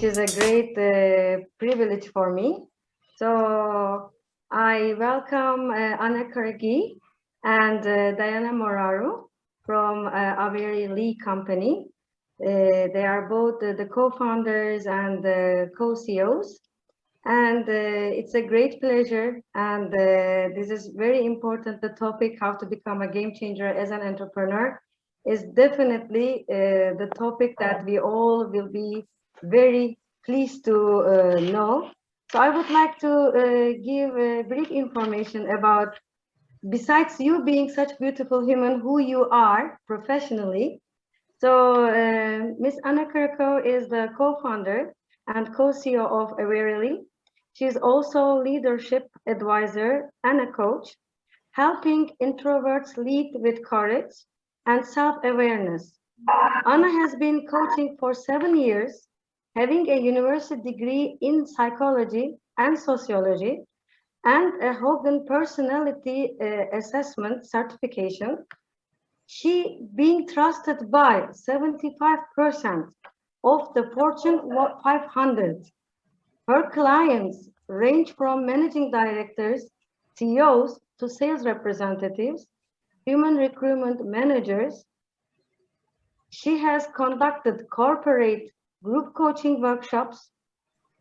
is a great privilege for me. So I welcome Anna Caragea and Diana Moraru from Awarelee company. They are both the co-founders and the co-CEOs. And it's a great pleasure. And this is very important. The topic, how to become a game changer as an entrepreneur, is definitely the topic that we all will be very pleased to know. So I would like to give brief information about, besides you being such beautiful human, who you are professionally. So Ms. Anna Kirko is the co-founder and co-CEO of Awarelee. She is also leadership advisor and a coach, helping introverts lead with courage and self-awareness. Anna has been coaching for 7 years, having a university degree in psychology and sociology, and a Hogan Personality Assessment certification. She being trusted by 75% of the Fortune 500. Her clients range from managing directors, CEOs, to sales representatives, human recruitment managers. She has conducted corporate group coaching workshops,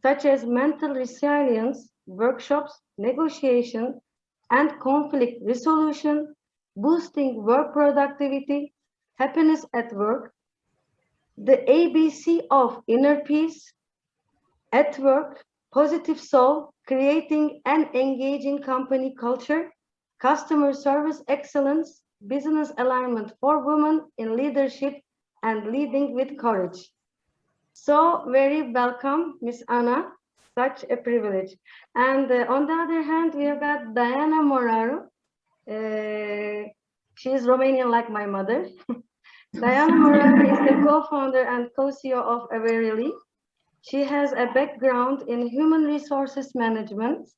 such as mental resilience workshops, negotiation, and conflict resolution, boosting work productivity, happiness at work, the ABC of inner peace at work, positive soul, creating an engaging company culture, customer service excellence, business alignment for women in leadership, and leading with courage. So very welcome, Miss Anna. Such a privilege. And on the other hand, we have got Diana Moraru. She is Romanian like my mother. Diana Moraru is the co-founder and co-CEO of Awarelee. She has a background in human resources management,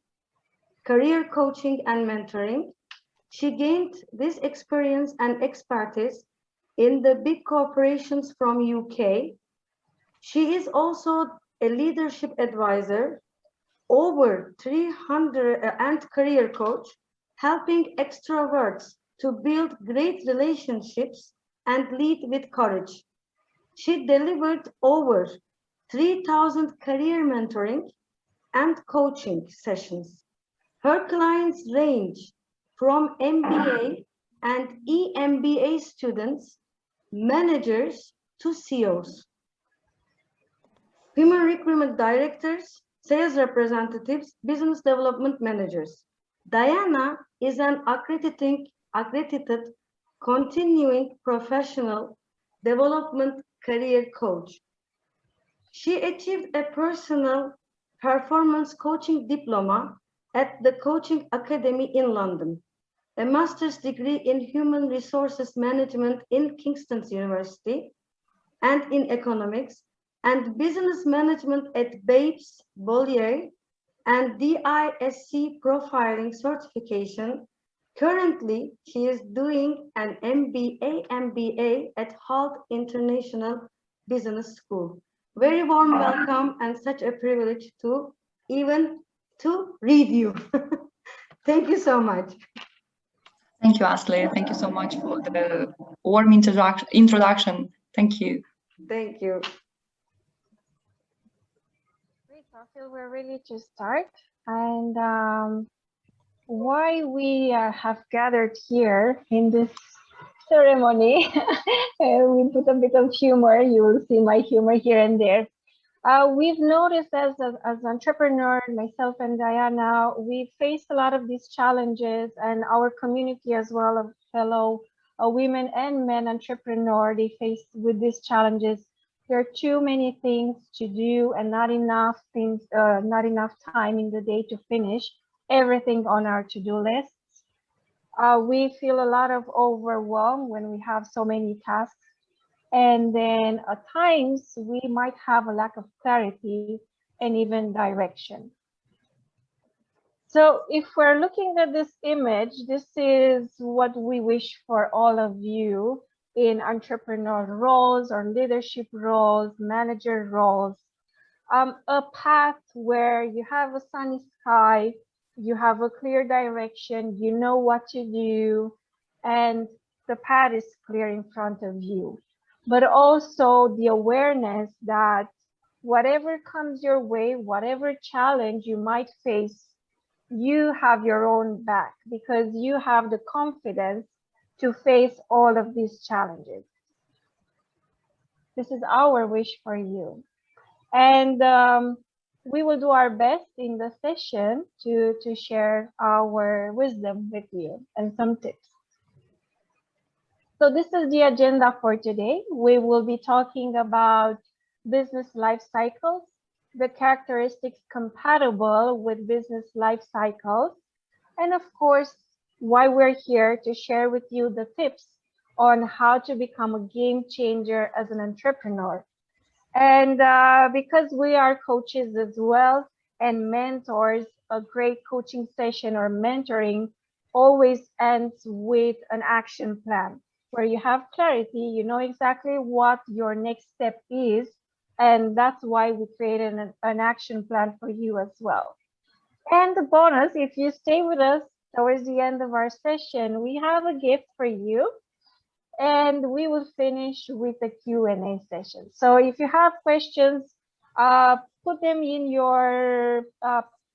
career coaching and mentoring. She gained this experience and expertise in the big corporations from UK. She is also a leadership advisor, over 300 and career coach, helping extroverts to build great relationships and lead with courage. She delivered over 3,000 career mentoring and coaching sessions. Her clients range from MBA and EMBA students, managers to CEOs, human recruitment directors, sales representatives, business development managers. Diana is an accredited continuing professional development career coach. She achieved a personal performance coaching diploma at the Coaching Academy in London, a master's degree in human resources management in Kingston University, and in economics, and business management at Babes Bollier, and DISC profiling certification. Currently, she is doing an MBA at Halt International Business School. Very warm welcome and such a privilege to even to read you. Thank you so much. Thank you, Asli. Thank you so much for the warm introduction. Thank you. Thank you. Great, I feel we're ready to start. And why we have gathered here in this ceremony, we put a bit of humor. You will see my humor here and there. We've noticed as entrepreneurs, myself and Diana, we faced a lot of these challenges, and our community as well of fellow women and men entrepreneurs, they face with these challenges. There are too many things to do and not enough things, not enough time in the day to finish everything on our to-do lists. We feel a lot of overwhelm when we have so many tasks. And then at times we might have a lack of clarity and even direction. So if we're looking at this image, this is what we wish for all of you in entrepreneur roles or leadership roles, manager roles. a path where you have a sunny sky, you have a clear direction, you know what to do, and the path is clear in front of you. But also the awareness that whatever comes your way, whatever challenge you might face, you have your own back because you have the confidence to face all of these challenges. This is our wish for you. And we will do our best in the session to share our wisdom with you and some tips. So this is the agenda for today. We will be talking about business life cycles, the characteristics compatible with business life cycles, and of course, why we're here to share with you the tips on how to become a game changer as an entrepreneur. And because we are coaches as well and mentors, a great coaching session or mentoring always ends with an action plan where you have clarity, you know exactly what your next step is. And that's why we created an action plan for you as well. And the bonus, if you stay with us towards the end of our session, we have a gift for you. And we will finish with a Q&A session. So if you have questions, put them in your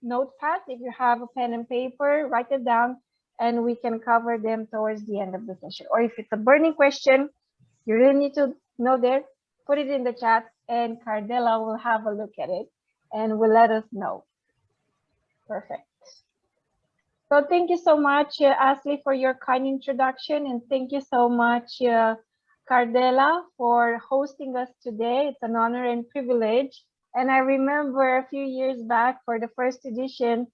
notepad. If you have a pen and paper, write it down, and we can cover them towards the end of the session. Or if it's a burning question, you really need to know there, put it in the chat, and Cardella will have a look at it and will let us know. Perfect. So thank you so much, Ashley, for your kind introduction. And thank you so much, Cardella, for hosting us today. It's an honor and privilege. And I remember a few years back for the first edition,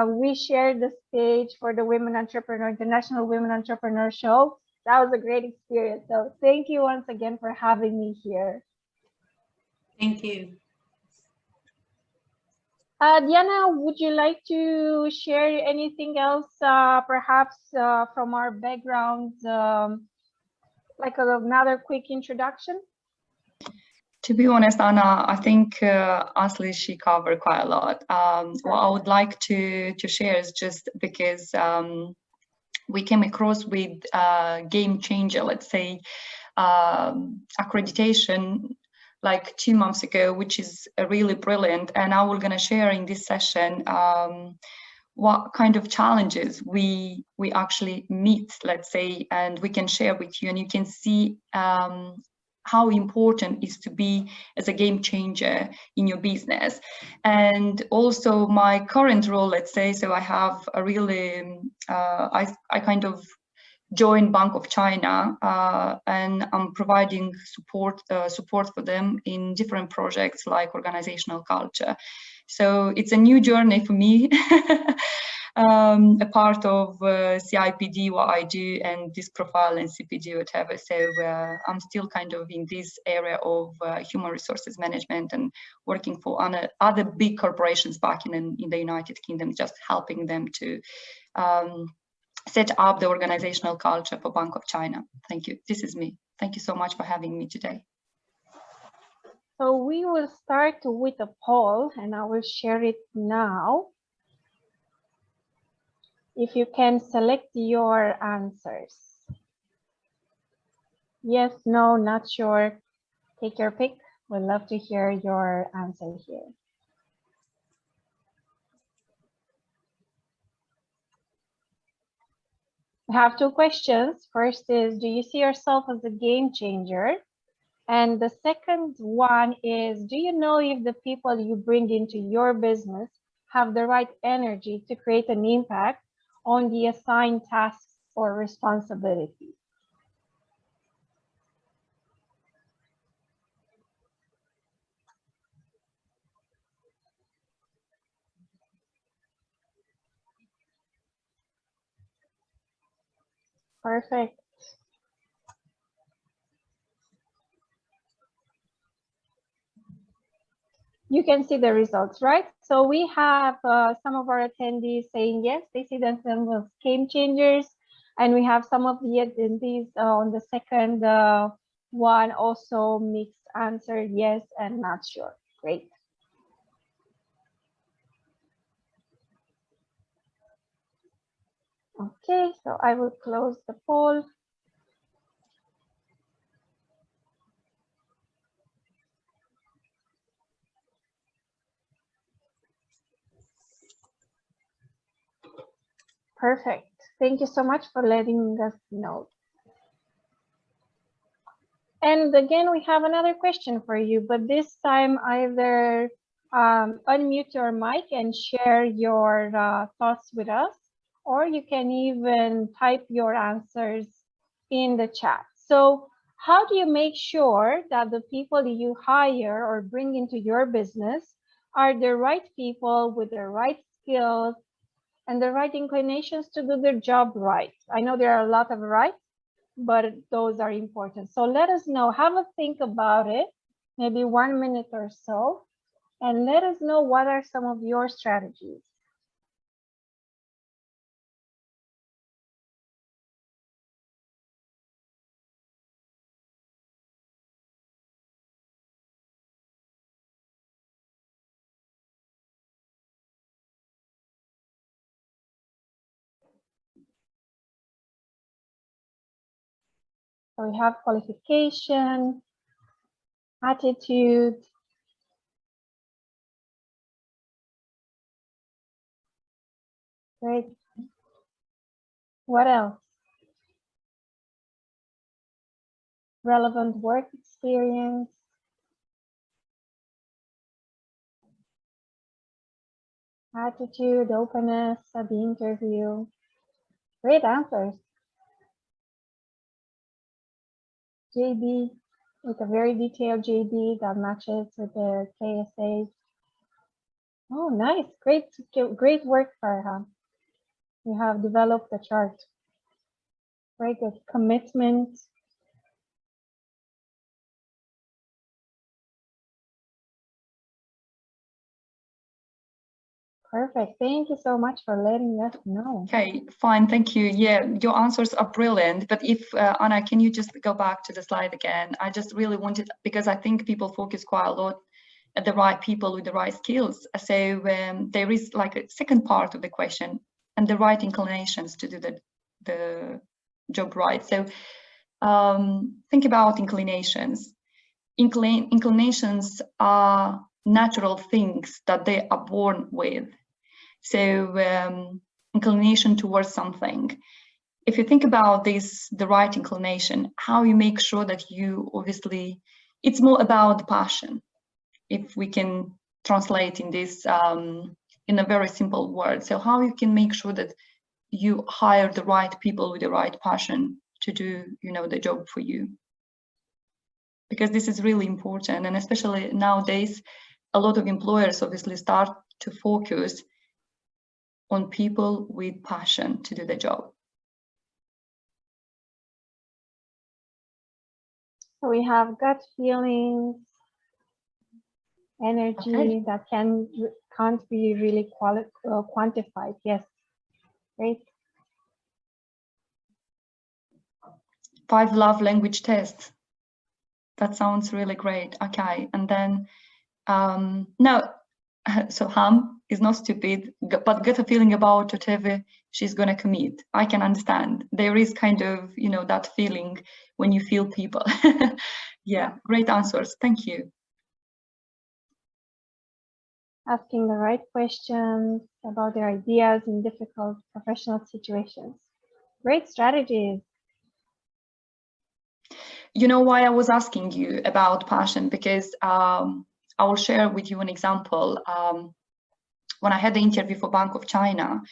we shared the stage for the Women Entrepreneur, International Women Entrepreneur Show. That was a great experience. So thank you once again for having me here. Thank you. Diana, would you like to share anything else, perhaps from our background, like another quick introduction? To be honest, Anna, I think Ashley, she covered quite a lot. What I would like to share is just because we came across with game changer, let's say, accreditation like 2 months ago, which is really brilliant. And I will gonna share in this session what kind of challenges we actually meet, let's say, and we can share with you, and you can see how important it is to be as a game changer in your business. And also my current role, let's say, so I have a really, I kind of joined Bank of China, and I'm providing support for them in different projects like organizational culture. So it's a new journey for me, a part of CIPD, what I do, and this profile and CPD, whatever. So I'm still kind of in this area of human resources management and working for other big corporations back in the United Kingdom, just helping them to set up the organizational culture for Bank of China. Thank you. This is me. Thank you so much for having me today. So we will start with a poll, and I will share it now. If you can select your answers. Yes, no, not sure. Take your pick. We'd love to hear your answer here. I have 2 questions. First is, do you see yourself as a game changer? And the second one is, do you know if the people you bring into your business have the right energy to create an impact on the assigned tasks or responsibilities? Perfect. You can see the results, right? So we have some of our attendees saying yes, they see themselves as game changers. And we have some of the attendees on the second one also mixed answer, yes and not sure. Great. Okay, so I will close the poll. Perfect. Thank you so much for letting us know. And again, we have another question for you, but this time either unmute your mic and share your thoughts with us, or you can even type your answers in the chat. So how do you make sure that the people you hire or bring into your business are the right people with the right skills and the right inclinations to do their job right? I know there are a lot of rights, but those are important. So let us know, have a think about it, maybe 1 minute or so, and let us know what are some of your strategies. So we have qualification, attitude, great. What else? Relevant work experience, attitude, openness at the interview. Great answers. JD, with a very detailed JD that matches with the KSA. Oh, nice. Great work, Farha. You have developed a chart. Very good. Commitment. Perfect. Thank you so much for letting us know. Okay, fine, thank you. Yeah, your answers are brilliant. But if, Anna, can you just go back to the slide again? I just really wanted, because I think people focus quite a lot at the right people with the right skills. So there is like a second part of the question, and the right inclinations to do the job right. So think about inclinations. Inclinations are natural things that they are born with. So inclination towards something. If you think about this, the right inclination, how you make sure that you obviously, it's more about passion. If we can translate in this in a very simple word. So how you can make sure that you hire the right people with the right passion to do, the job for you. Because this is really important, and especially nowadays, a lot of employers obviously start to focus on people with passion to do the job. So we have gut feelings, energy that can't be really quantified. Yes, great. 5 love language tests. That sounds really great. Okay, and then no, so Ham is not stupid, but get a feeling about whatever she's gonna commit. I can understand. There is kind of, that feeling when you feel people. Yeah, great answers. Thank you. Asking the right questions about their ideas in difficult professional situations. Great strategies. You know why I was asking you about passion? Because I will share with you an example. When I had the interview for Bank of China,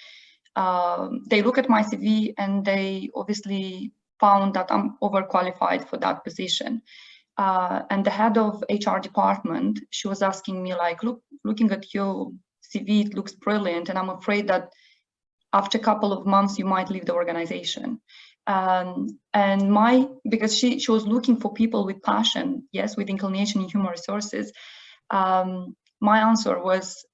they look at my CV and they obviously found that I'm overqualified for that position. And the head of HR department, she was asking me like, looking at your CV, it looks brilliant. And I'm afraid that after a couple of months, you might leave the organization. Because she was looking for people with passion, yes, with inclination in human resources. My answer was,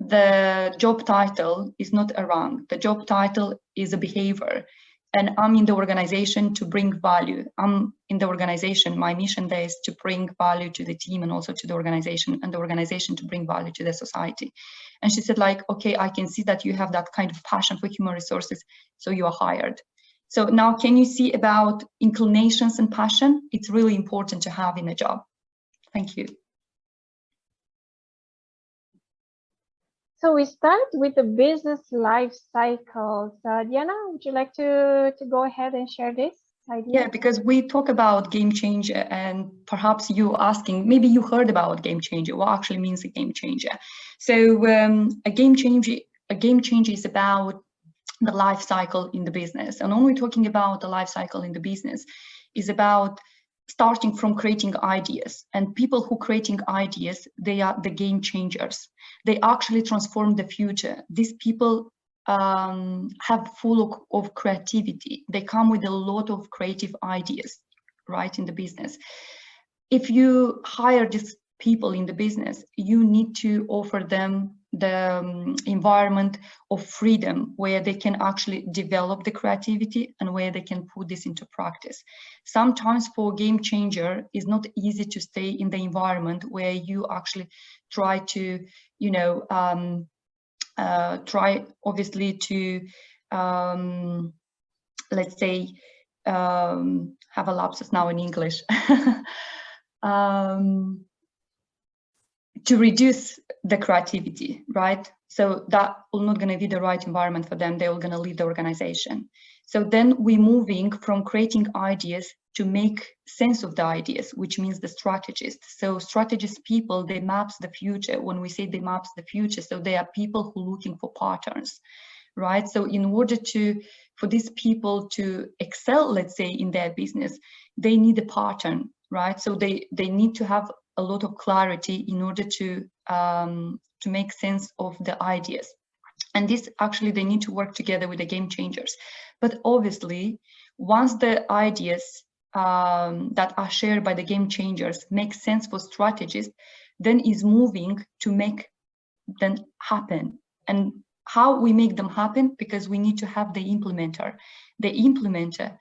the job title is not a rank. The job title is a behavior. and I'm in the organization to bring value. I'm in the organization, my mission there is to bring value to the team and also to the organization, and the organization to bring value to the society. And she said, like, okay, I can see that you have that kind of passion for human resources, so you are hired. So now can you see about inclinations and passion? It's really important to have in a job. Thank you. So we start with the business life cycles. Diana, would you like to go ahead and share this idea? Yeah, because we talk about game changer, and perhaps you asking, maybe you heard about game changer. What actually means a game changer? So a game changer is about the life cycle in the business. And when we're talking about the life cycle in the business, is about starting from creating ideas, and people who creating ideas, they are the game changers. They actually transform the future. These people have full of creativity. They come with a lot of creative ideas, right, in the business. If you hire these people in the business, you need to offer them the environment of freedom where they can actually develop the creativity and where they can put this into practice. Sometimes for a game changer, it's not easy to stay in the environment where you actually try to, you know, try obviously to, let's say, have a lapsus now in English, to reduce the creativity, right? So that will not going to be the right environment for them. They're going to leave the organization. So then we're moving from creating ideas to make sense of the ideas, which means the strategists. So strategist people, they maps the future. When we say they maps the future, so they are people who are looking for patterns, right? So in order for these people to excel, let's say, in their business, they need a pattern, right? So they need to have a lot of clarity in order to make sense of the ideas. And this actually, they need to work together with the game changers. But obviously, once the ideas that are shared by the game changers make sense for strategists, then is moving to make them happen. And how we make them happen? Because we need to have the implementer. The implementer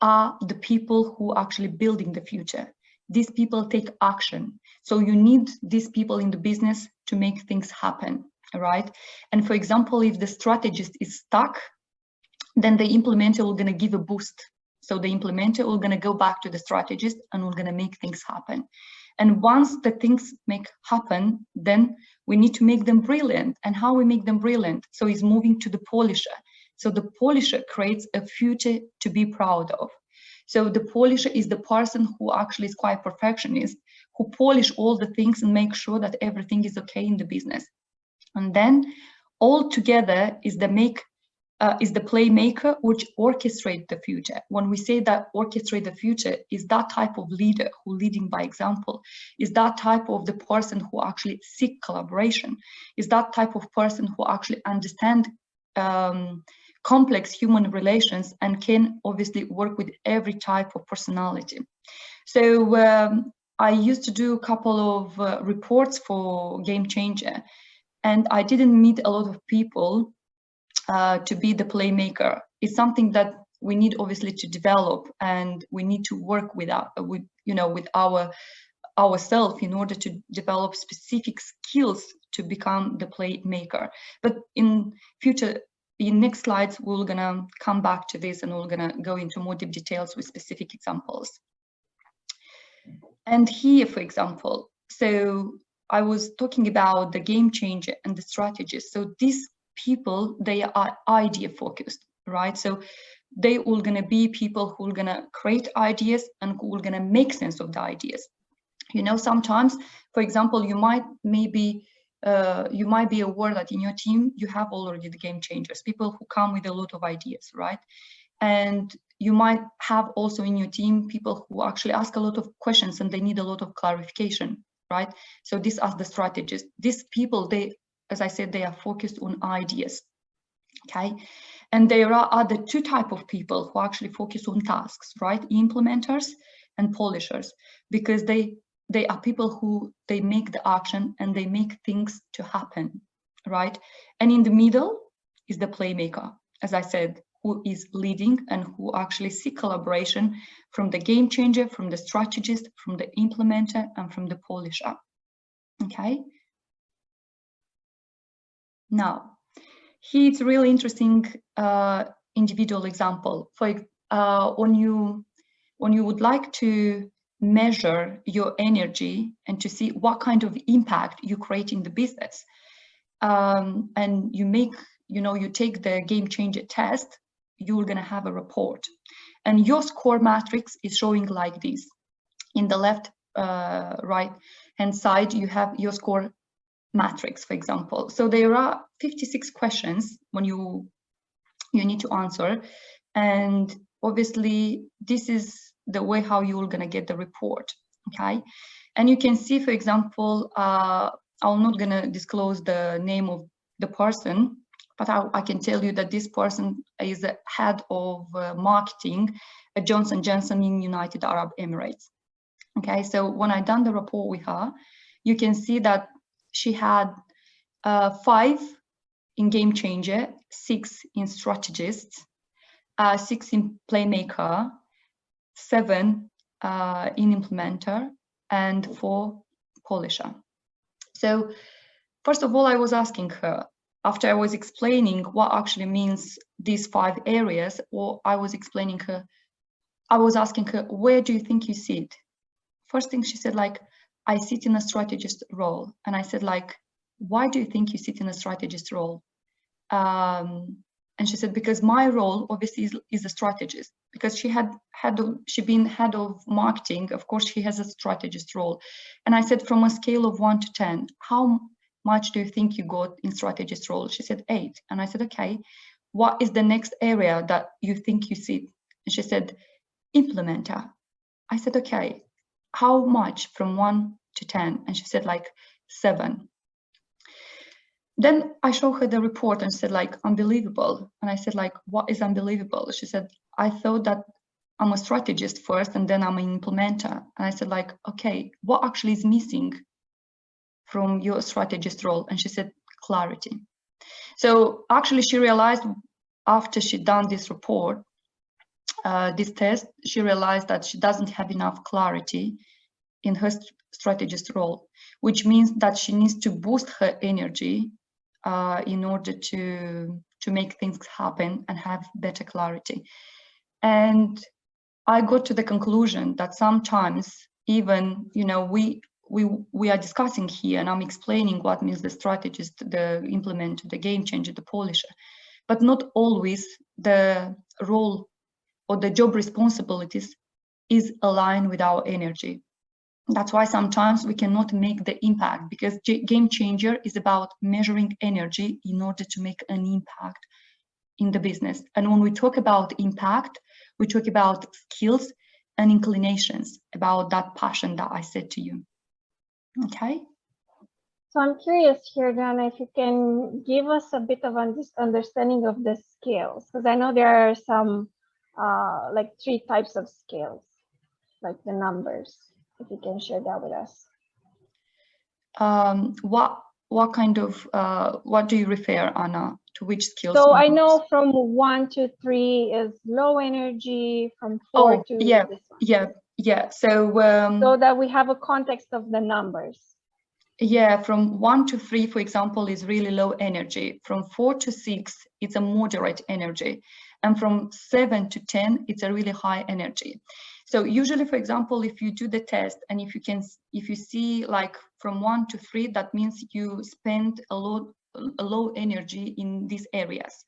are the people who are actually building the future. These people take action. So you need these people in the business to make things happen, right? And for example, if the strategist is stuck, then the implementer will going to give a boost. So the implementer will going to go back to the strategist and will going to make things happen. And once the things make happen, then we need to make them brilliant. And how we make them brilliant? So it's moving to the polisher. So the polisher creates a future to be proud of. So the polisher is the person who actually is quite perfectionist, who polish all the things and make sure that everything is okay in the business. And then all together is the playmaker, which orchestrates the future. When we say that orchestrate the future, is that type of leader who leading by example, is that type of the person who actually seek collaboration, is that type of person who actually understand complex human relations and can obviously work with every type of personality. So I used to do a couple of reports for Game Changer, and I didn't meet a lot of people to be the playmaker. It's something that we need obviously to develop, and we need to work with ourselves in order to develop specific skills to become the playmaker. But in future, in next slides, we're gonna come back to this and we're gonna go into more deep details with specific examples. And here, for example, so I was talking about the game changer and the strategists. So these people, they are idea focused, right? So they are gonna be people who are gonna create ideas and who are gonna make sense of the ideas. You know, sometimes, for example, you might be aware that in your team, you have already the game changers, people who come with a lot of ideas, right? And you might have also in your team people who actually ask a lot of questions and they need a lot of clarification, right? So these are the strategists. These people, they, as I said, they are focused on ideas, okay? And there are other two types of people who actually focus on tasks, right? Implementers and polishers, because they are people who they make the action and they make things to happen, right? And in the middle is the playmaker, as I said, who is leading and who actually see collaboration from the game changer, from the strategist, from the implementer, and from the polisher. Okay. Now, here it's really interesting individual example. For when you would like to measure your energy and to see what kind of impact you create in the business, and you make, you take the game changer test, you're going to have a report, and your score matrix is showing like this. In the left right hand side you have your score matrix, for example. So there are 56 questions when you need to answer, and obviously this is the way how you're going to get the report. Okay, and you can see, for example, I'm not going to disclose the name of the person, but I can tell you that this person is the head of marketing at Johnson & Johnson in United Arab Emirates. Okay, so when I done the report with her, you can see that she had 5 in game changer, 6 in strategist, 6 in playmaker, 7 in implementer, and 4 polisher. So first of all, I was asking her, after I was explaining what actually means these 5 areas, or I was asking her, where do you think you sit? First thing she said, like, I sit in a strategist role. And I said, like, why do you think you sit in a strategist role? And she said, because my role obviously is a strategist, because she'd been head of marketing. Of course, she has a strategist role. And I said, from a scale of 1 to 10, how much do you think you got in strategist role? She said 8. And I said, okay, what is the next area that you think you sit? And she said, implementer. I said, okay, how much from 1 to 10? And she said, like, 7. Then I showed her the report and said, like, unbelievable. And I said, like, what is unbelievable? She said, I thought that I'm a strategist first and then I'm an implementer. And I said, like, okay, what actually is missing from your strategist role? And she said, clarity. So actually she realized after she'd done this report, this test, she realized that she doesn't have enough clarity in her strategist role, which means that she needs to boost her energy in order to make things happen and have better clarity. And I got to the conclusion that sometimes even, we are discussing here and I'm explaining what means the strategist, the implementer, the game changer, the polisher, but not always the role or the job responsibilities is aligned with our energy. That's why sometimes we cannot make the impact, because game changer is about measuring energy in order to make an impact in the business. And when we talk about impact, we talk about skills and inclinations, about that passion that I said to you. Okay. So I'm curious here, Dana, if you can give us a bit of understanding of the skills, because I know there are some like 3 types of skills, like the numbers. If you can share that with us. What kind of what do you refer, Anna? To which skills? So I know from 1 to 3 is low energy, from 4 to yeah. So so that we have a context of the numbers. Yeah, from 1 to 3, for example, is really low energy. From 4 to 6, it's a moderate energy, and from 7 to 10, it's a really high energy. So usually, for example, if you do the test and if you see like from 1 to 3, that means you spend a low energy in these areas.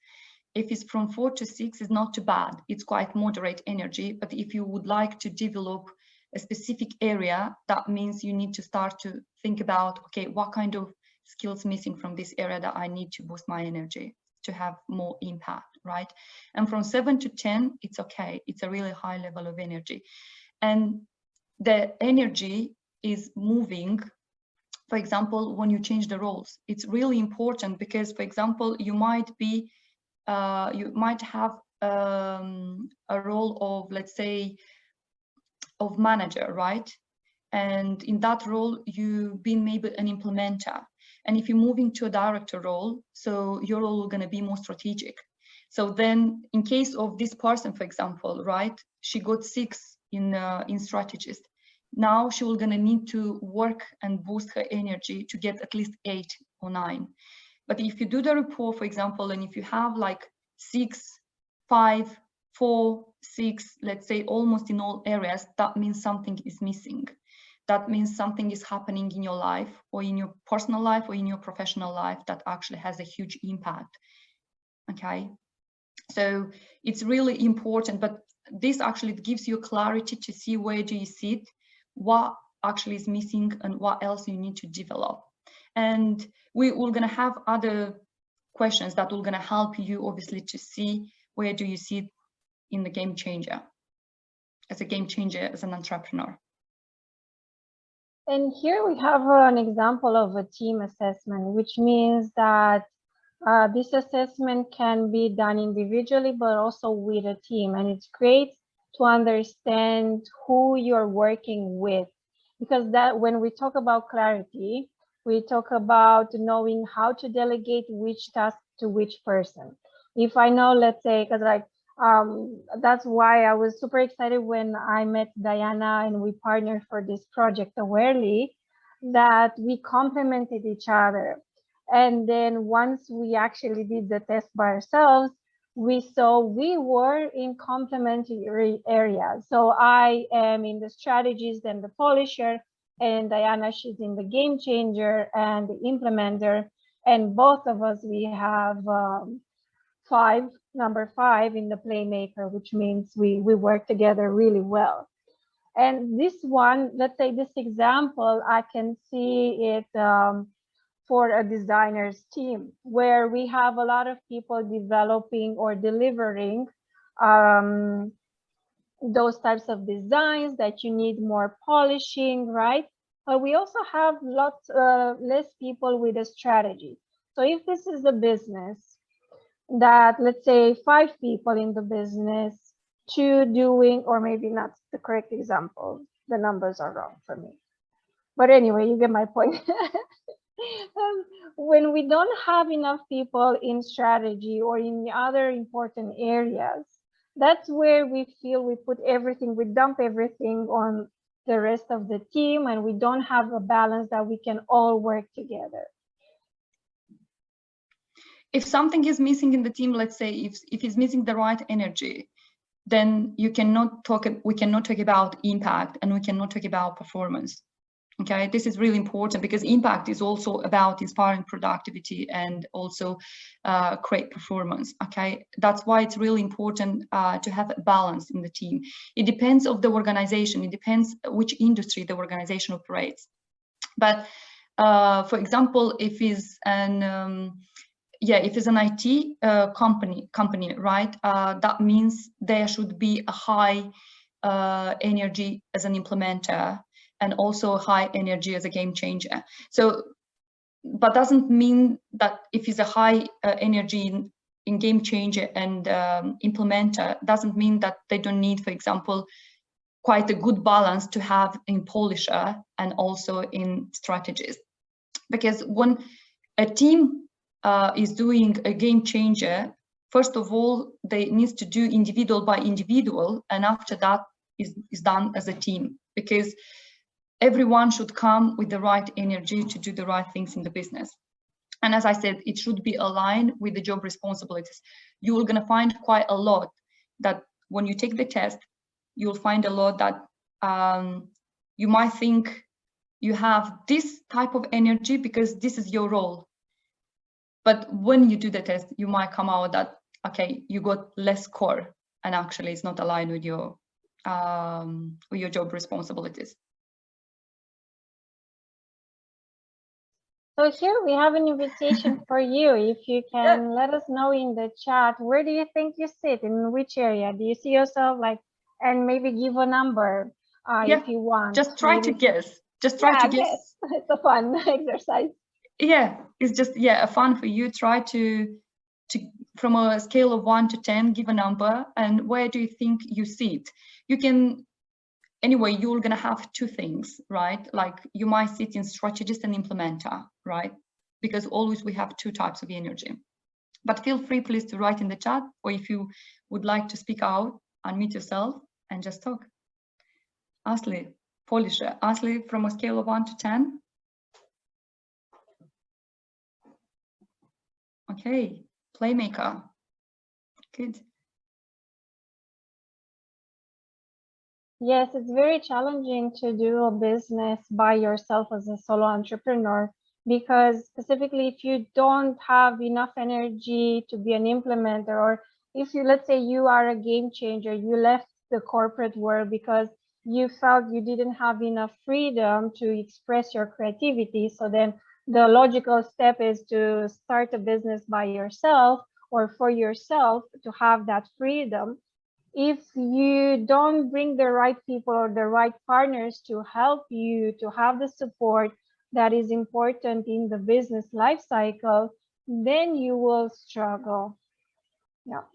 If it's from 4 to 6, it's not too bad. It's quite moderate energy. But if you would like to develop a specific area, that means you need to start to think about, okay, what kind of skills missing from this area that I need to boost my energy to have more impact, right? And from 7 to 10, it's okay. It's a really high level of energy. And the energy is moving, for example, when you change the roles. It's really important because, for example, you might have a role of, let's say, of manager, right? And in that role, you've been maybe an implementer. And if you move into a director role, so your role is going to be more strategic. So then in case of this person, for example, right, she got 6 in strategist. Now she will gonna need to work and boost her energy to get at least 8 or 9. But if you do the report, for example, and if you have like 6, 5, 4, 6, let's say almost in all areas, that means something is missing. That means something is happening in your life or in your personal life or in your professional life that actually has a huge impact. Okay, so it's really important, but this actually gives you clarity to see where do you sit, what actually is missing and what else you need to develop. And we're going to have other questions that will going to help you obviously to see where do you sit in the game changer, as a game changer, as an entrepreneur. And here we have an example of a team assessment, which means that this assessment can be done individually, but also with a team. And it's great to understand who you're working with, because that when we talk about clarity, we talk about knowing how to delegate which task to which person. If I know, let's say, because like, that's why I was super excited when I met Diana and we partnered for this project, Awarelee, that we complemented each other. And then once we actually did the test by ourselves, we saw we were in complementary areas. So I am in the strategist and the polisher, and Diana, she's in the game changer and the implementer. And both of us, we have number 5 in the playmaker, which means we work together really well. And this one, let's say this example, I can see it for a designer's team, where we have a lot of people developing or delivering those types of designs that you need more polishing, right? But we also have lots less people with a strategy. So if this is a business that, let's say 5 people in the business, 2 doing, or maybe not the correct example, the numbers are wrong for me. But anyway, you get my point. When we don't have enough people in strategy or in the other important areas, that's where we feel we put everything, we dump everything on the rest of the team, and we don't have a balance that we can all work together. If something is missing in the team, let's say if it's missing the right energy, then we cannot talk about impact, and we cannot talk about performance. Okay, this is really important, because impact is also about inspiring productivity and also great performance. Okay, that's why it's really important to have a balance in the team. It depends on the organization, it depends which industry the organization operates. But for example, if it's an if it's an IT company, right, that means there should be a high energy as an implementer, and also high energy as a game changer. So, but doesn't mean that if it's a high energy in game changer and implementer, doesn't mean that they don't need, for example, quite a good balance to have in polisher and also in strategist. Because when a team is doing a game changer, first of all, they need to do individual by individual, and after that is done as a team, because everyone should come with the right energy to do the right things in the business. And as I said, it should be aligned with the job responsibilities. You're going to find quite a lot that when you take the test, you'll find a lot that you might think you have this type of energy because this is your role. But when you do the test, you might come out that, okay, you got less core, and actually it's not aligned with your job responsibilities. So here we have an invitation for you. If you can let us know in the chat, where do you think you sit, in which area? Do you see yourself like, and maybe give a number if you want. Just try to guess. Just try to guess. It's a fun exercise. Yeah, it's just, a fun for you. Try to from a scale of 1 to 10, give a number, and where do you think you sit? You can, anyway, you're gonna have 2 things, right? Like you might sit in strategist and implementer, right? Because always we have 2 types of energy. But feel free, please, to write in the chat, or if you would like to speak out, unmute yourself and just talk. Asli, Polish. Asli, from a scale of 1 to 10. Okay, playmaker. Good. Yes, it's very challenging to do a business by yourself as a solo entrepreneur, because specifically if you don't have enough energy to be an implementer, or if you, let's say you are a game changer, you left the corporate world because you felt you didn't have enough freedom to express your creativity. So then the logical step is to start a business by yourself or for yourself to have that freedom. If you don't bring the right people or the right partners to help you to have the support that is important in the business life cycle, then you will struggle. Yeah.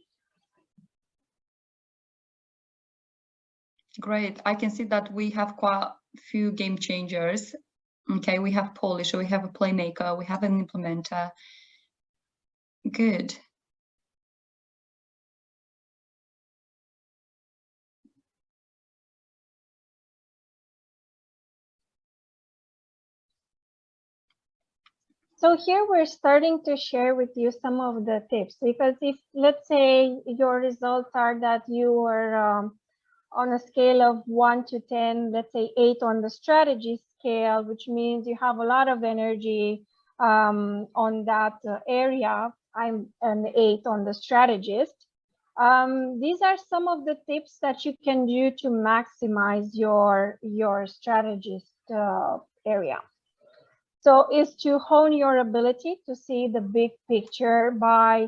Great. I can see that we have quite a few game changers. Okay, we have Polish, we have a playmaker, we have an implementer. Good. So here we're starting to share with you some of the tips, because if, let's say, your results are that you are on a scale of 1 to 10, let's say 8 on the strategy scale, which means you have a lot of energy on that area. I'm an 8 on the strategist. These are some of the tips that you can do to maximize your strategist area. So is to hone your ability to see the big picture by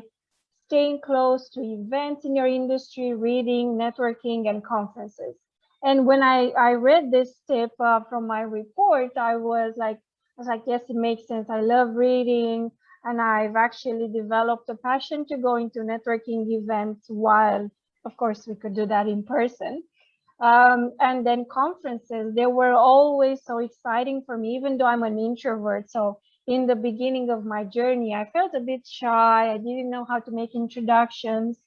staying close to events in your industry, reading, networking, and conferences. And when I read this tip from my report, I was like, yes, it makes sense. I love reading, and I've actually developed a passion to go into networking events, while, of course, we could do that in person. And then conferences, they were always so exciting for me, even though I'm an introvert. So in the beginning of my journey, I felt a bit shy. I didn't know how to make introductions.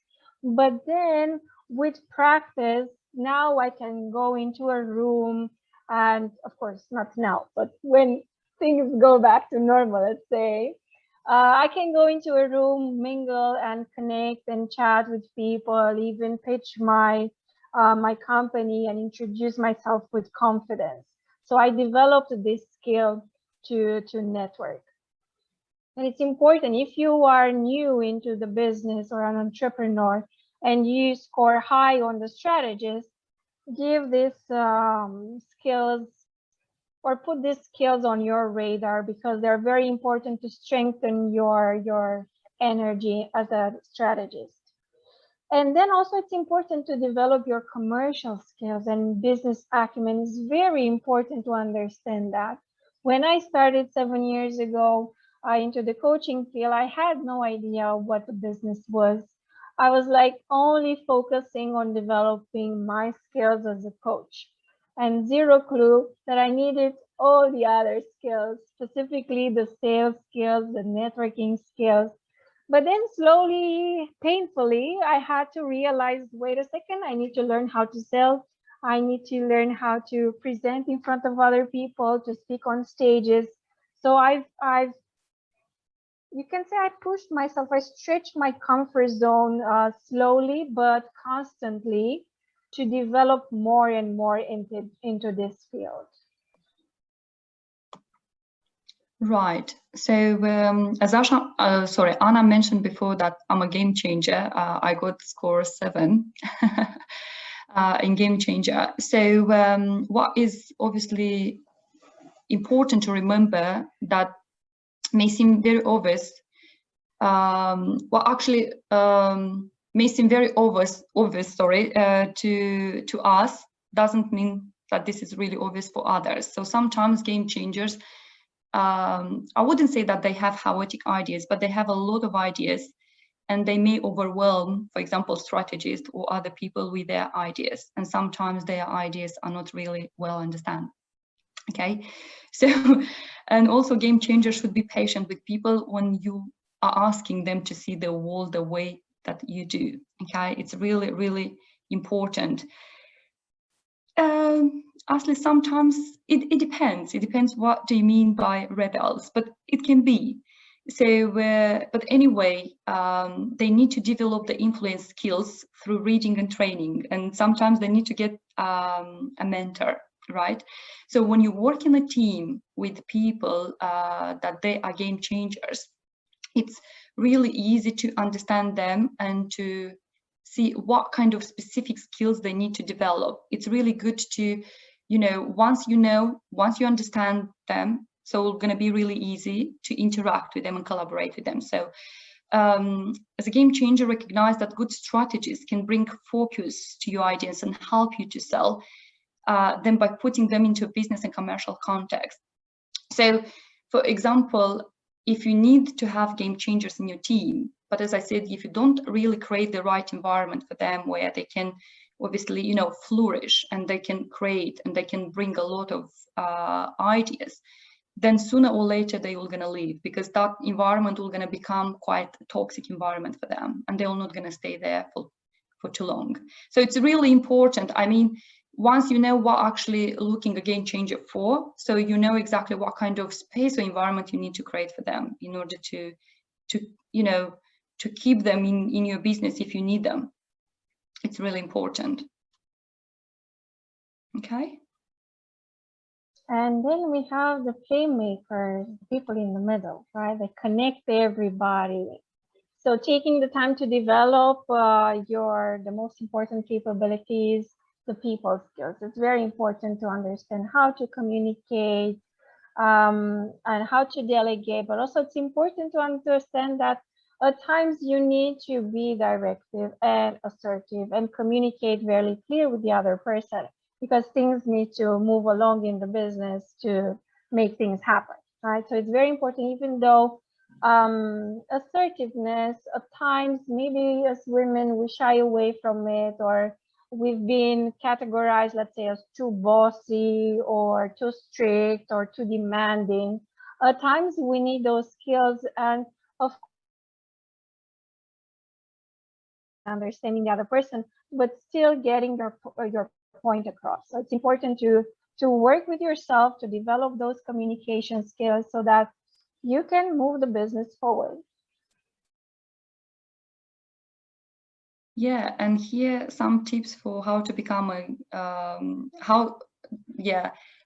But then with practice, now I can go into a room, and of course, not now, but when things go back to normal, let's say, I can go into a room, mingle and connect and chat with people, even pitch my company and introduce myself with confidence. So I developed this skill to network. And it's important, if you are new into the business or an entrepreneur and you score high on the strategist, give these skills, or put these skills on your radar, because they're very important to strengthen your energy as a strategist. And then also it's important to develop your commercial skills, and business acumen is very important to understand that. When I started 7 years ago into the coaching field, I had no idea what the business was. I was like only focusing on developing my skills as a coach, and zero clue that I needed all the other skills, specifically the sales skills, the networking skills. But then slowly, painfully, I had to realize, wait a second, I need to learn how to sell. I need to learn how to present in front of other people, to speak on stages. So you can say I pushed myself, I stretched my comfort zone slowly, but constantly, to develop more and more into this field. Right. So as Anna mentioned before that I'm a game changer. I got score 7 in game changer. So what is obviously important to remember that may seem very obvious, may seem very obvious, to us, doesn't mean that this is really obvious for others. So sometimes game changers, I wouldn't say that they have chaotic ideas, but they have a lot of ideas, and they may overwhelm, for example, strategists or other people with their ideas. And sometimes their ideas are not really well understood. Okay, so, and also game changers should be patient with people when you are asking them to see the world the way that you do. Okay, it's really, really important. Actually, sometimes it depends. It depends what do you mean by rebels, but it can be. So, but anyway, they need to develop the influence skills through reading and training, and sometimes they need to get a mentor, right? So when you work in a team with people that they are game changers, it's really easy to understand them and to see what kind of specific skills they need to develop. It's really good to, once you understand them, so it's going to be really easy to interact with them and collaborate with them. So as a game changer, recognize that good strategies can bring focus to your ideas and help you to sell them by putting them into a business and commercial context. So, for example, if you need to have game changers in your team, but as I said, if you don't really create the right environment for them where they can obviously, flourish and they can create and they can bring a lot of ideas, then sooner or later they will going to leave, because that environment will going to become quite a toxic environment for them and they're not going to stay there for too long. So it's really important. I mean, once you know what actually looking a game changer for, so you know exactly what kind of space or environment you need to create for them in order to keep them in your business if you need them. It's really important. Okay. And then we have the playmakers, people in the middle, right? They connect everybody. So taking the time to develop the most important capabilities, the people skills. It's very important to understand how to communicate and how to delegate, but also it's important to understand that at times you need to be directive and assertive and communicate very clear with the other person, because things need to move along in the business to make things happen, right? So it's very important, even though assertiveness at times, maybe as women, we shy away from it, or we've been categorized, let's say, as too bossy or too strict or too demanding. At times we need those skills, and of course, understanding the other person, but still getting your point across. So it's important to work with yourself to develop those communication skills so that you can move the business forward. Yeah, and here some tips for how to become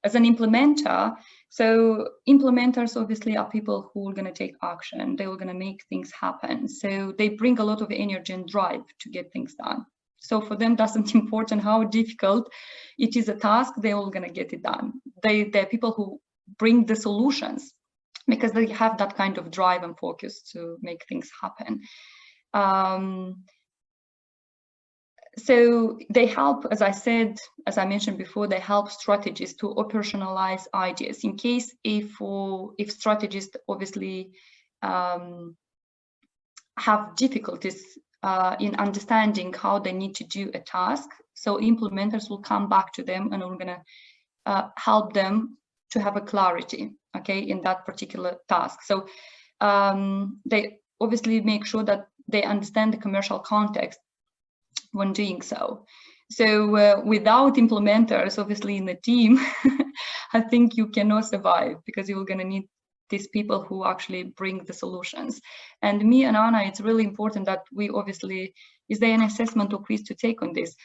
as an implementer. So implementers obviously are people who are going to take action. They're going to make things happen. So they bring a lot of energy and drive to get things done. So for them, doesn't important how difficult it is a task, they're all going to get it done. They're people who bring the solutions because they have that kind of drive and focus to make things happen. So they help, as I mentioned before, they help strategists to operationalize ideas in case if strategists obviously have difficulties in understanding how they need to do a task. So implementers will come back to them and we're going to help them to have a clarity, okay, in that particular task. So they obviously make sure that they understand the commercial context when doing so. So without implementers, obviously in the team, I think you cannot survive, because you're going to need these people who actually bring the solutions. And me and Anna, it's really important that we obviously, is there an assessment or quiz to take on this?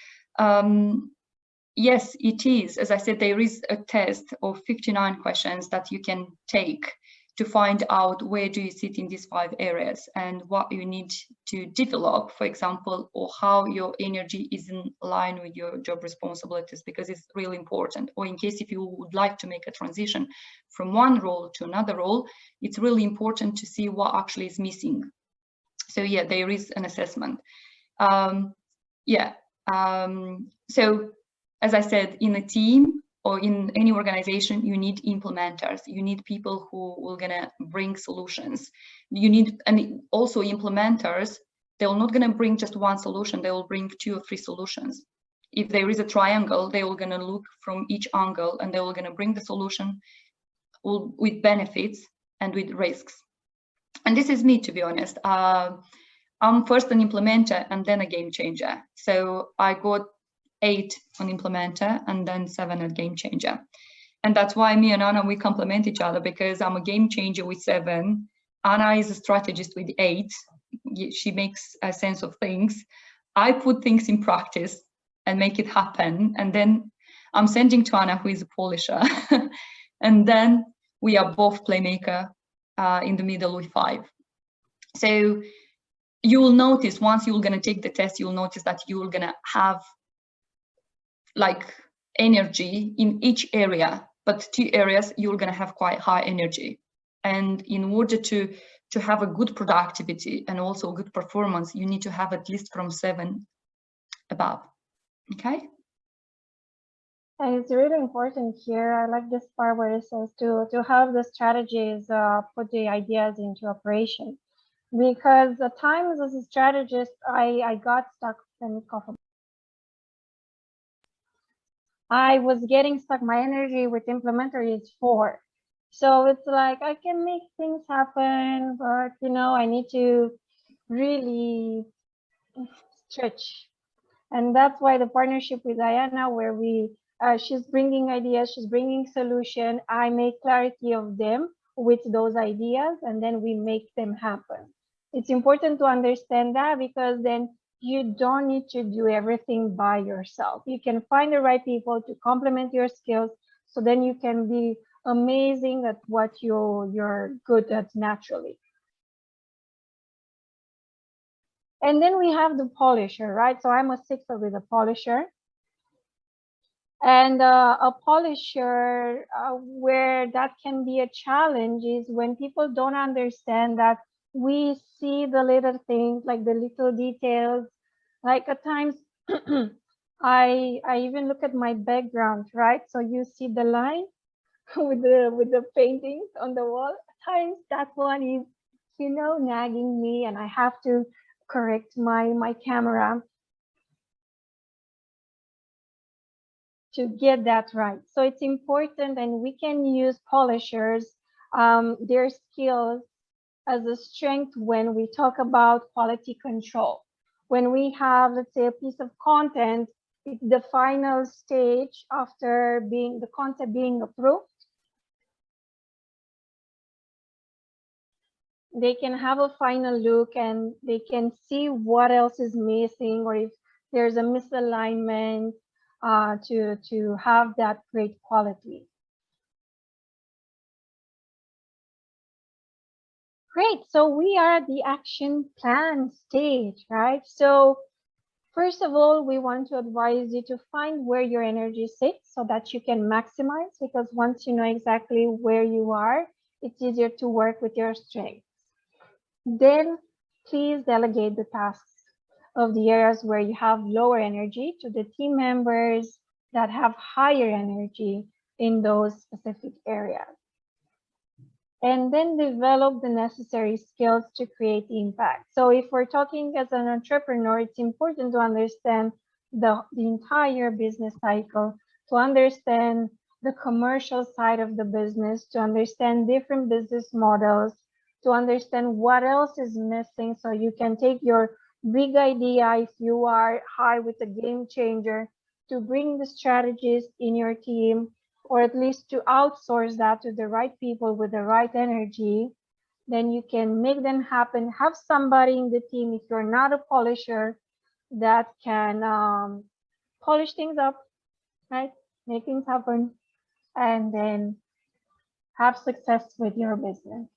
Yes, it is. As I said, there is a test of 59 questions that you can take to find out where do you sit in these 5 areas and what you need to develop, for example, or how your energy is in line with your job responsibilities, because it's really important. Or in case if you would like to make a transition from one role to another role, it's really important to see what actually is missing. So yeah, there is an assessment. So as I said, in a team or in any organization, you need implementers. You need people who will gonna bring solutions. You need, and also implementers, they're not gonna bring just one solution, they will bring 2 or 3 solutions. If there is a triangle, they will gonna look from each angle and they will gonna bring the solution with benefits and with risks. and this is me, to be honest. I'm first an implementer and then a game changer. So I got 8 on implementer and then 7 at game changer. And that's why me and Anna, we complement each other, because I'm a game changer with 7. Anna is a strategist with 8. She makes a sense of things. I put things in practice and make it happen. And then I'm sending to Anna, who is a polisher. And then we are both playmaker in the middle with 5. So you will notice, once you're going to take the test, you'll notice that you're going to have like energy in each area, but 2 areas you're going to have quite high energy. And in order to have a good productivity and also good performance, you need to have at least from 7 above. Okay. And it's really important here. I like this part where it says to have the strategies, put the ideas into operation. Because at times as a strategist, I got stuck. Let me cough. I was getting stuck. My energy with implementer is 4. So it's like I can make things happen, but you know, I need to really stretch. And that's why the partnership with Diana, where we she's bringing ideas, she's bringing solution. I make clarity of them with those ideas, and then we make them happen. It's important to understand that, because then you don't need to do everything by yourself. You can find the right people to complement your skills, so then you can be amazing at what you're good at naturally. And then we have the polisher, right? So I'm a 6 with a polisher. And a polisher, where that can be a challenge, is when people don't understand that we see the little things, like the little details. Like at times, I even look at my background, right? So you see the line with the paintings on the wall. At times that one is, you know, nagging me, and I have to correct my camera to get that right. So it's important, and we can use polishers, their skills, as a strength when we talk about quality control. When we have, let's say, a piece of content, it's the final stage after the content being approved. They can have a final look and they can see what else is missing, or if there's a misalignment, to have that great quality. Great, so we are at the action plan stage, right? So first of all, we want to advise you to find where your energy sits so that you can maximize, because once you know exactly where you are, it's easier to work with your strengths. Then please delegate the tasks of the areas where you have lower energy to the team members that have higher energy in those specific areas. And then develop the necessary skills to create impact. So if we're talking as an entrepreneur, it's important to understand the entire business cycle, to understand the commercial side of the business, to understand different business models, to understand what else is missing, so you can take your big idea, if you are high with a game changer, to bring the strategists in your team, or at least to outsource that to the right people with the right energy. Then you can make them happen. Have somebody in the team, if you're not a polisher, that can polish things up, right? Make things happen, and then have success with your business.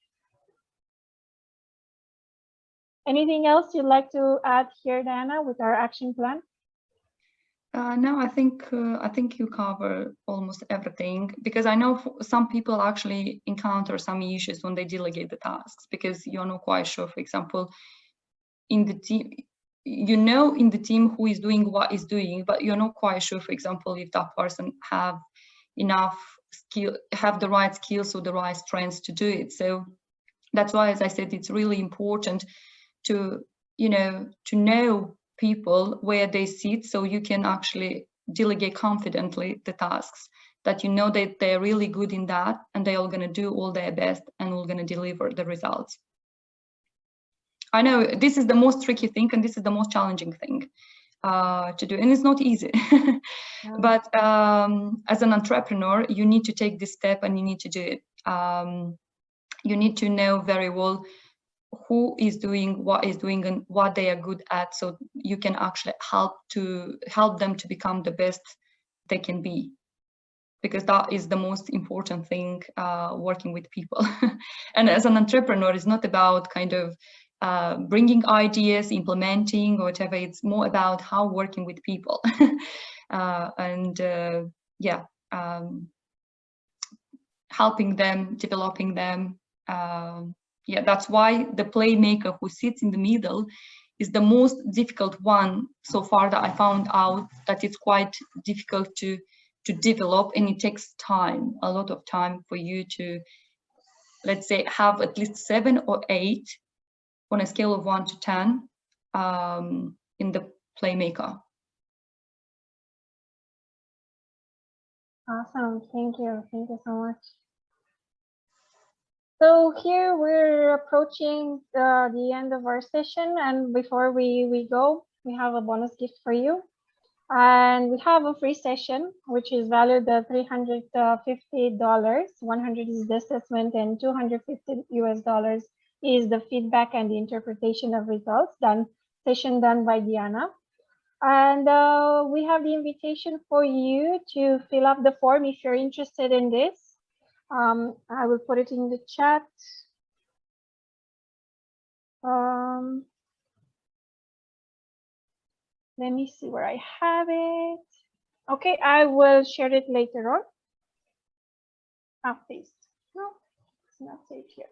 Anything else you'd like to add here, Diana, with our action plan? No, I think you cover almost everything, because I know some people actually encounter some issues when they delegate the tasks, because you're not quite sure, for example, in the team, in the team who is doing what is doing, but you're not quite sure, for example, if that person have enough skill, have the right skills or the right strengths to do it. So that's why, as I said, it's really important to know people where they sit, so you can actually delegate confidently the tasks, that you know that they're really good in that and they're all going to do all their best and all going to deliver the results. I know this is the most tricky thing, and this is the most challenging thing to do, and it's not easy. But as an entrepreneur, you need to take this step and you need to do it. You need to know very well who is doing what is doing and what they are good at, so you can actually help them to become the best they can be, because that is the most important thing working with people. And as an entrepreneur, it's not about kind of bringing ideas, implementing or whatever. It's more about how working with people. Helping them, developing them. That's why the playmaker who sits in the middle is the most difficult one so far, that I found out that it's quite difficult to develop, and it takes time, a lot of time, for you to, let's say, have at least 7 or 8 on a scale of 1 to 10 in the playmaker. Awesome, thank you so much. So here we're approaching the end of our session, and before we go, we have a bonus gift for you. And we have a free session, which is valued at $350. 100 is the assessment, and $250 is the feedback and the interpretation of results session done by Diana. And we have the invitation for you to fill up the form if you're interested in this. I will put it in the chat. Let me see where I have it. Okay, I will share it later on. Please. No, it's not saved here.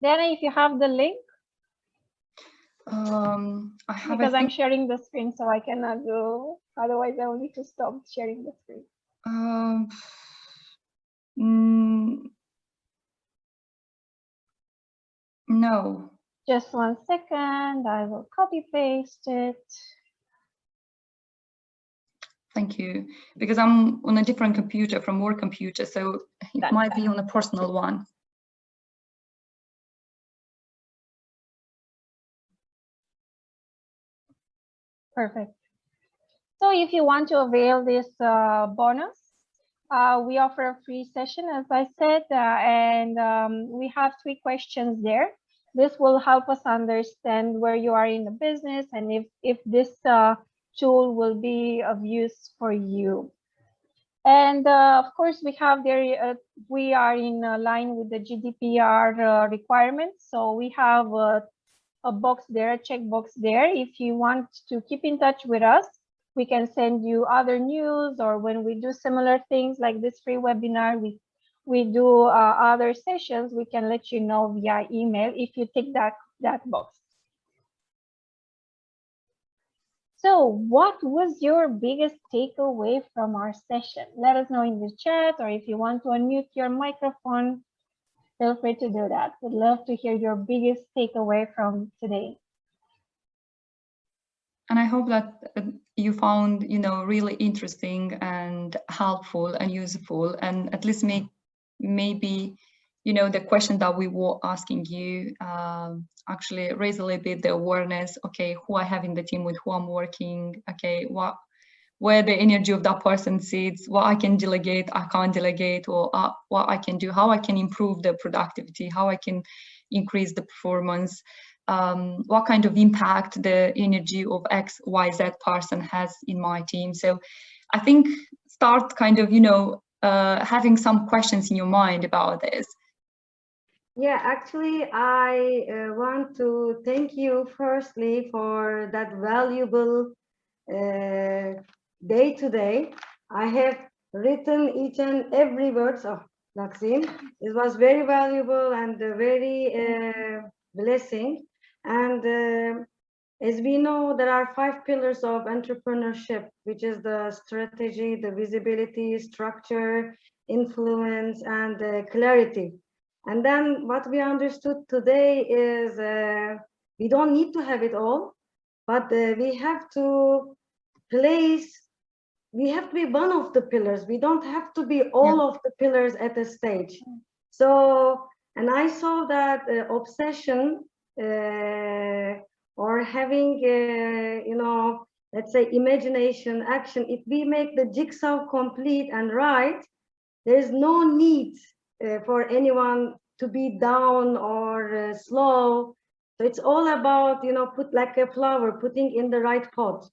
Dana, if you have the link. I have, because I'm sharing the screen, so I cannot do. Otherwise, I will need to stop sharing the screen. No. Just 1 second. I will copy paste it. Thank you, because I'm on a different computer from work computer, so it might be on a personal one. Perfect. So if you want to avail this bonus, we offer a free session, as I said, and we have 3 questions there. This will help us understand where you are in the business and if this tool will be of use for you. And of course, we have there, we are in line with the GDPR requirements. So we have a box there, a checkbox there. If you want to keep in touch with us, we can send you other news, or when we do similar things like this free webinar, we do other sessions, we can let you know via email if you tick that box. So what was your biggest takeaway from our session? Let us know in the chat, or if you want to unmute your microphone, feel free to do that. We'd love to hear your biggest takeaway from today. And I hope that you found, really interesting and helpful and useful, and at least maybe, the question that we were asking you actually raise a little bit the awareness. Okay, who I have in the team, with who I'm working. Okay, where the energy of that person sits, what I can delegate, I can't delegate, or what I can do, how I can improve the productivity, how I can increase the performance. What kind of impact the energy of X, Y, Z person has in my team. So I think start kind of, having some questions in your mind about this. Yeah, actually, I want to thank you firstly for that valuable day today. I have written each and every word of Maxine. It was very valuable and very blessing. And as we know, there are 5 pillars of entrepreneurship, which is the strategy, the visibility, structure, influence, and clarity. And then what we understood today is we don't need to have it all, but we have to we have to be one of the pillars. We don't have to be all of the pillars at a stage. So, and I saw that obsession or having, you know, let's say imagination, action, if we make the jigsaw complete and right, there is no need for anyone to be down or slow. So it's all about, you know, put like a flower, putting in the right pot.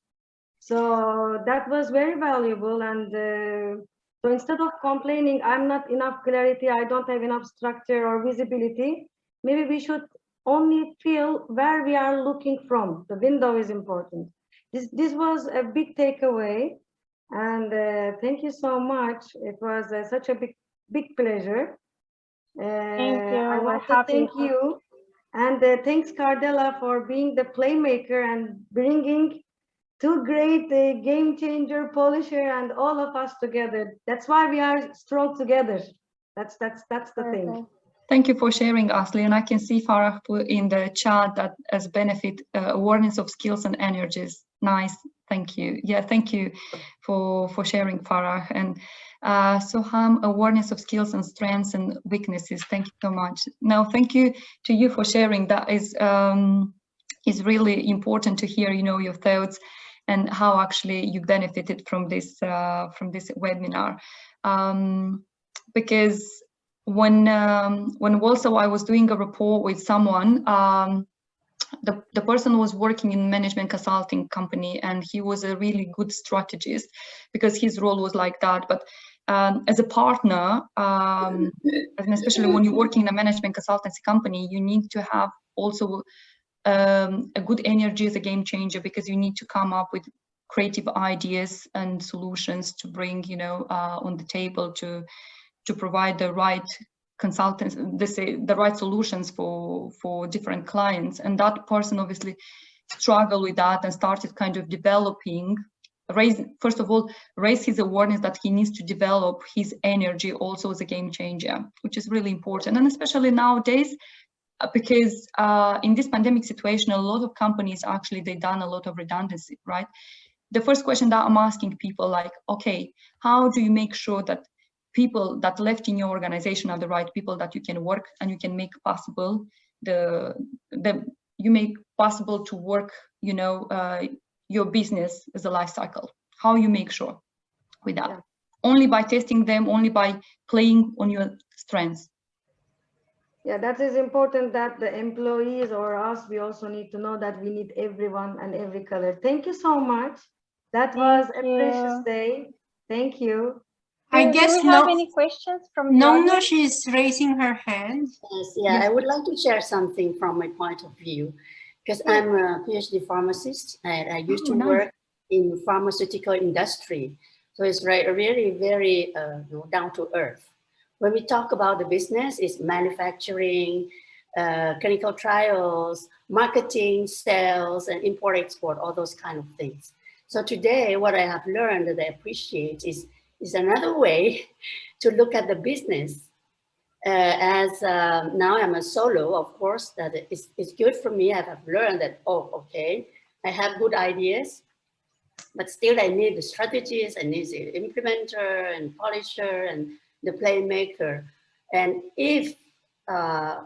So that was very valuable. And so instead of complaining, I'm not enough clarity, I don't have enough structure or visibility, maybe we should only feel where we are looking from. The window is important. This was a big takeaway. And thank you so much. It was such a big pleasure. Thank you. I We're want to happy. thank you. And thanks, Cardella, for being the playmaker and bringing two great game changer, polisher, and all of us together. That's why we are strong together. That's the thing. Thank you for sharing, Asli. And I can see Farah put in the chat that as benefit awareness of skills and energies. Nice. Thank you. Yeah, thank you for sharing, Farah. And Soham, awareness of skills and strengths and weaknesses. Thank you so much. Now, thank you to you for sharing. That is really important to hear, you know, your thoughts and how actually you benefited from this webinar. Because when also I was doing a report with someone, the person was working in management consulting company, and he was a really good strategist because his role was like that. But as a partner, and especially when you're working in a management consultancy company, you need to have also a good energy as a game changer, because you need to come up with creative ideas and solutions to bring, you know, on the table to provide the right consultants, the right solutions for different clients. And that person obviously struggled with that and started kind of developing, first of all, raise his awareness that he needs to develop his energy also as a game changer, which is really important. And especially nowadays, because in this pandemic situation, a lot of companies actually, they've done a lot of redundancy, right? The first question that I'm asking people, like, okay, how do you make sure that people that left in your organization are the right people that you can work and you can make possible you make possible to work, you know, your business as a life cycle? How you make sure with that? Yeah. Only by testing them, only by playing on your strengths. Yeah, that is important, that the employees or us, we also need to know that we need everyone and every color. Thank you so much. That was a precious day. Thank you. I guess do we have any questions from No, she's raising her hand. Yes, yeah, I would like to share something from my point of view, because I'm a PhD pharmacist and I used to work in pharmaceutical industry. So it's really very down to earth. When we talk about the business, it's manufacturing, clinical trials, marketing, sales, and import-export, all those kind of things. So today, what I have learned that I appreciate is another way to look at the business. Now I'm a solo, of course, that it's good for me. I have learned that, oh, okay, I have good ideas, but still I need the strategies, I need the implementer and polisher and the playmaker. And if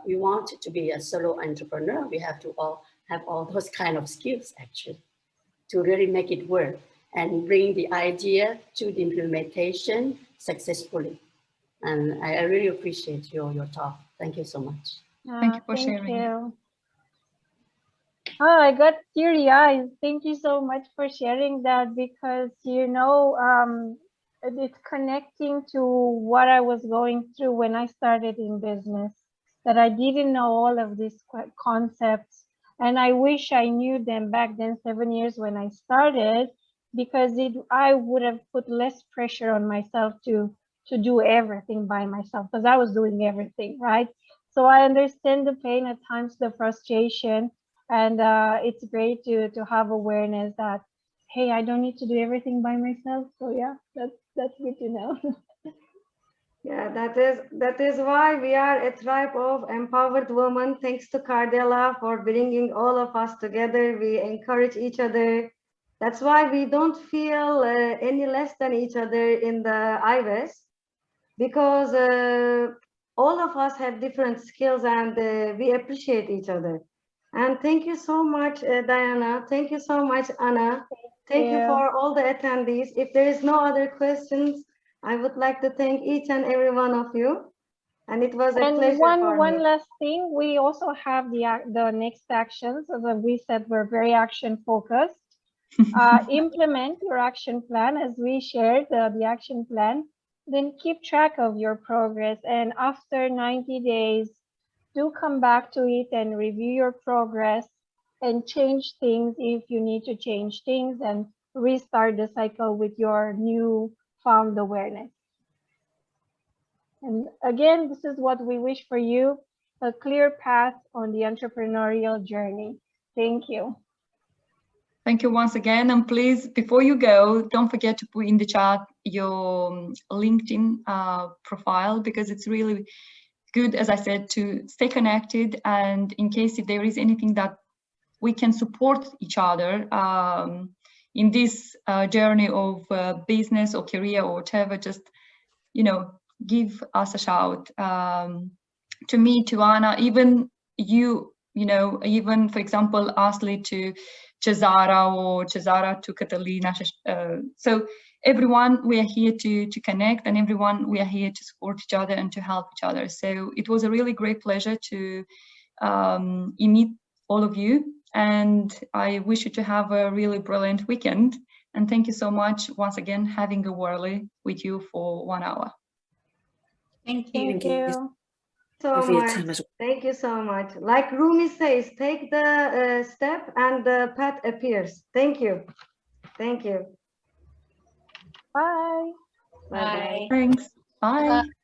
we want to be a solo entrepreneur, we have to all have all those kind of skills actually to really make it work and bring the idea to the implementation successfully. And I really appreciate your talk. Thank you so much. Thank you for sharing. You. Oh, I got teary eyes. Thank you so much for sharing that, because, you know, it's connecting to what I was going through when I started in business, that I didn't know all of these concepts. And I wish I knew them back then, 7 years when I started, because I would have put less pressure on myself to do everything by myself, because I was doing everything, right? So I understand the pain at times, the frustration, and it's great to have awareness that, hey, I don't need to do everything by myself. So yeah, that's good to know. Yeah, that is why we are a tribe of empowered women. Thanks to Cardella for bringing all of us together. We encourage each other. That's why we don't feel any less than each other in the IWES, because all of us have different skills and we appreciate each other. And thank you so much, Diana. Thank you so much, Anna. Thank you for all the attendees. If there is no other questions, I would like to thank each and every one of you. And it was a pleasure for one me. last thing, we also have the next actions. As we said, we're very action focused. Implement your action plan as we shared the action plan. Then keep track of your progress. And after 90 days, do come back to it and review your progress and change things if you need to change things and restart the cycle with your new found awareness. And again, this is what we wish for you, a clear path on the entrepreneurial journey. Thank you. Thank you once again. And please, before you go, don't forget to put in the chat your LinkedIn profile, because it's really good, as I said, to stay connected. And in case if there is anything that we can support each other in this journey of business or career or whatever, just, you know, give us a shout. To me, to Anna, even you know, even for example, Asli to Cesara or Cesara to Catalina. So everyone, we are here to connect, and everyone, we are here to support each other and to help each other. So it was a really great pleasure to meet all of you, and I wish you to have a really brilliant weekend. And thank you so much once again, having Awarelee with you for 1 hour. Thank you. Thank you. So much. Thank you so much. Like Rumi says, take the step and the path appears. Thank you. Thank you. Bye. Bye. Thanks. Bye. Bye.